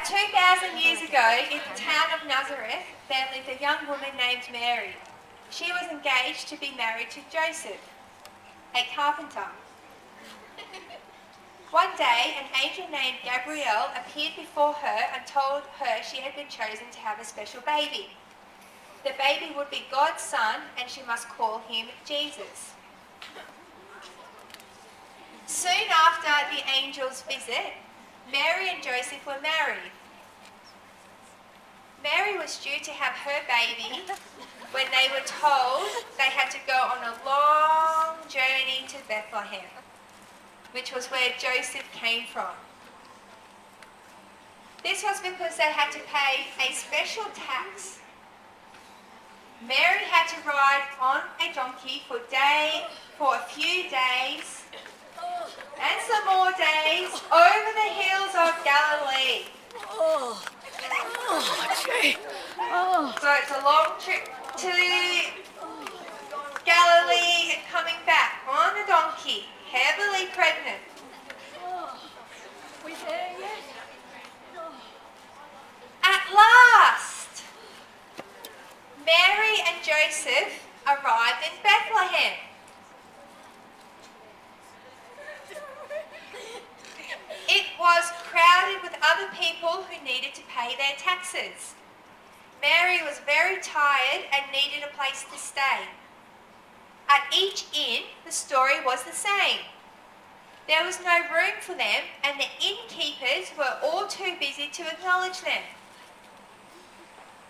About 2,000 years ago, in the town of Nazareth, there lived a young woman named Mary. She was engaged to be married to Joseph, a carpenter. One day, an angel named Gabriel appeared before her and told her she had been chosen to have a special baby. The baby would be God's son, and she must call him Jesus. Soon after the angel's visit, Mary and Joseph were married. Mary was due to have her baby when they were told they had to go on a long journey to Bethlehem, which was where Joseph came from. This was because they had to pay a special tax. Mary had to ride on a donkey for a few days and some more days over the hills of Galilee. So it's a long trip to Galilee and coming back on a donkey, heavily pregnant. We there yet? At last, Mary and Joseph arrived in Bethlehem. It was crowded with other people who needed to pay their taxes. Mary was very tired and needed a place to stay. At each inn, the story was the same. There was no room for them, and the innkeepers were all too busy to acknowledge them.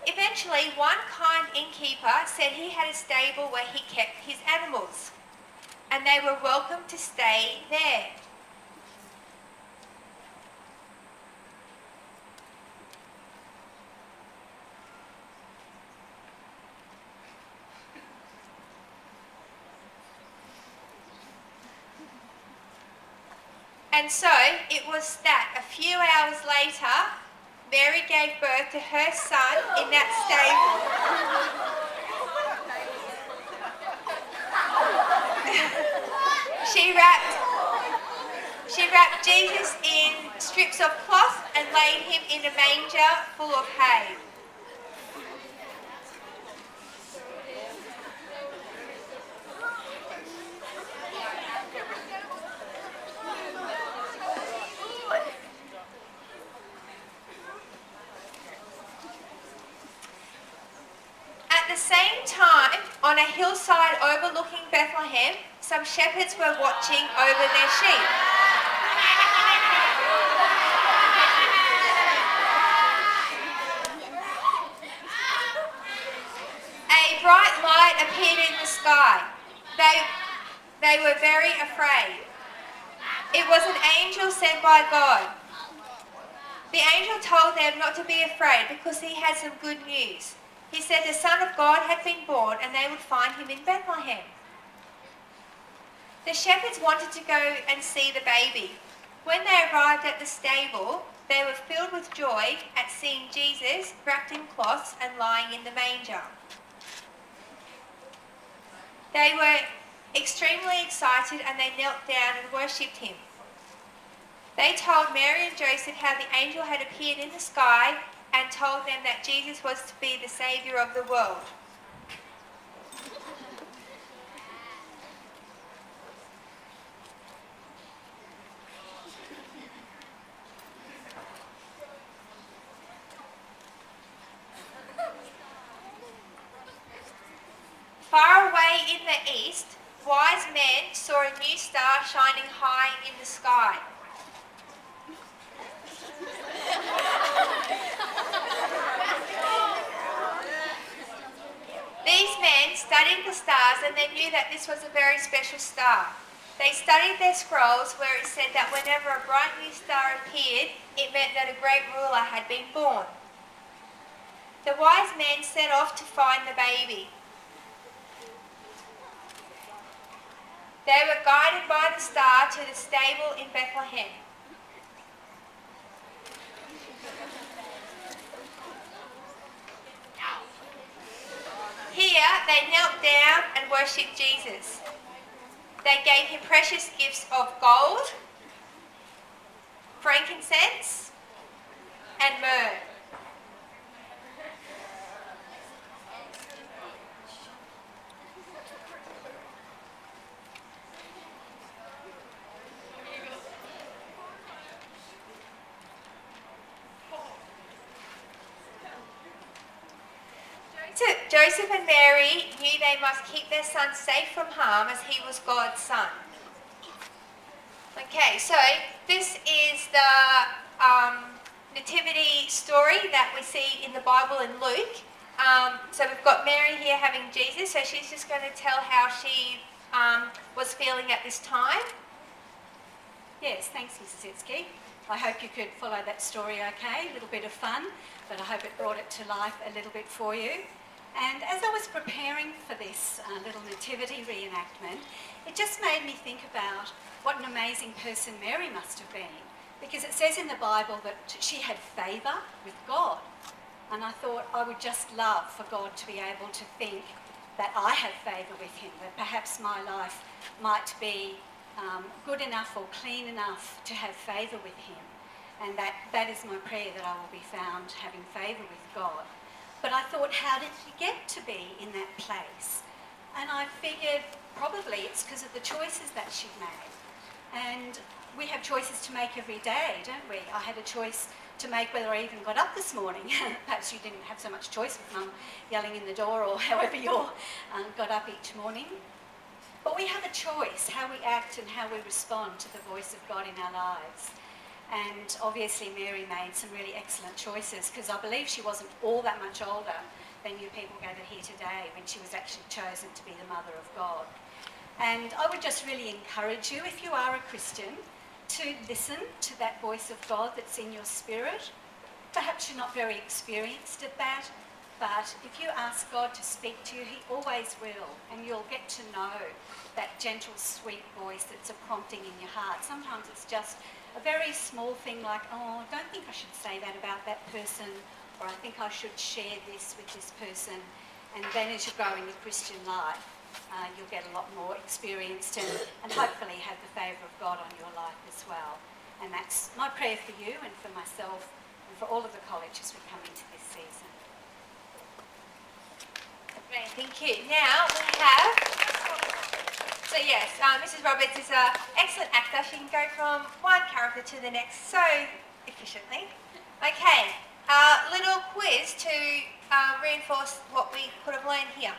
Eventually, one kind innkeeper said he had a stable where he kept his animals, and they were welcome to stay there. And so it was that a few hours later, Mary gave birth to her son in that stable. She wrapped Jesus in strips of cloth and laid him in a manger full of hay. At the same time, on a hillside overlooking Bethlehem, some shepherds were watching over their sheep. A bright light appeared in the sky. They were very afraid. It was an angel sent by God. The angel told them not to be afraid because he had some good news. He said the Son of God had been born and they would find him in Bethlehem. The shepherds wanted to go and see the baby. When they arrived at the stable, they were filled with joy at seeing Jesus wrapped in cloths and lying in the manger. They were extremely excited and they knelt down and worshipped him. They told Mary and Joseph how the angel had appeared in the sky and told them that Jesus was to be the Saviour of the world. Far away in the east, wise men saw a new star shining high in the sky. These men studied the stars and they knew that this was a very special star. They studied their scrolls where it said that whenever a bright new star appeared, it meant that a great ruler had been born. The wise men set off to find the baby. They were guided by the star to the stable in Bethlehem. Here, they knelt down and worshipped Jesus. They gave him precious gifts of gold, frankincense, and myrrh. Joseph and Mary knew they must keep their son safe from harm as he was God's son. Okay, so this is the Nativity story that we see in the Bible in Luke. So we've got Mary here having Jesus, so she's just going to tell how she was feeling at this time. Yes, thanks, Mrs. Zische. I hope you could follow that story okay, a little bit of fun, but I hope it brought it to life a little bit for you. And as I was preparing for this little nativity reenactment, it just made me think about what an amazing person Mary must have been, because it says in the Bible that she had favour with God. And I thought I would just love for God to be able to think that I have favour with him, that perhaps my life might be good enough or clean enough to have favour with him. And that is my prayer, that I will be found having favour with God. But I thought, how did she get to be in that place? And I figured probably it's because of the choices that she'd made. And we have choices to make every day, don't we? I had a choice to make whether I even got up this morning. Perhaps you didn't have so much choice with Mum yelling in the door, or however you got up each morning. But we have a choice, how we act and how we respond to the voice of God in our lives. And obviously Mary made some really excellent choices, because I believe she wasn't all that much older than you people gathered here today when she was actually chosen to be the Mother of God. And I would just really encourage you, if you are a Christian, to listen to that voice of God that's in your spirit. Perhaps you're not very experienced at that, but if you ask God to speak to you, he always will, and you'll get to know that gentle, sweet voice that's a prompting in your heart. Sometimes it's just a very small thing like, oh, I don't think I should say that about that person, or I think I should share this with this person. And then as you grow in your Christian life, you'll get a lot more experienced and hopefully have the favour of God on your life as well. And that's my prayer for you and for myself and for all of the college as we come into this season. Great, thank you. Now we have, so yes, Mrs. Roberts is an excellent actor. She can go from one character to the next so efficiently. Okay, little quiz to reinforce what we could have learned here.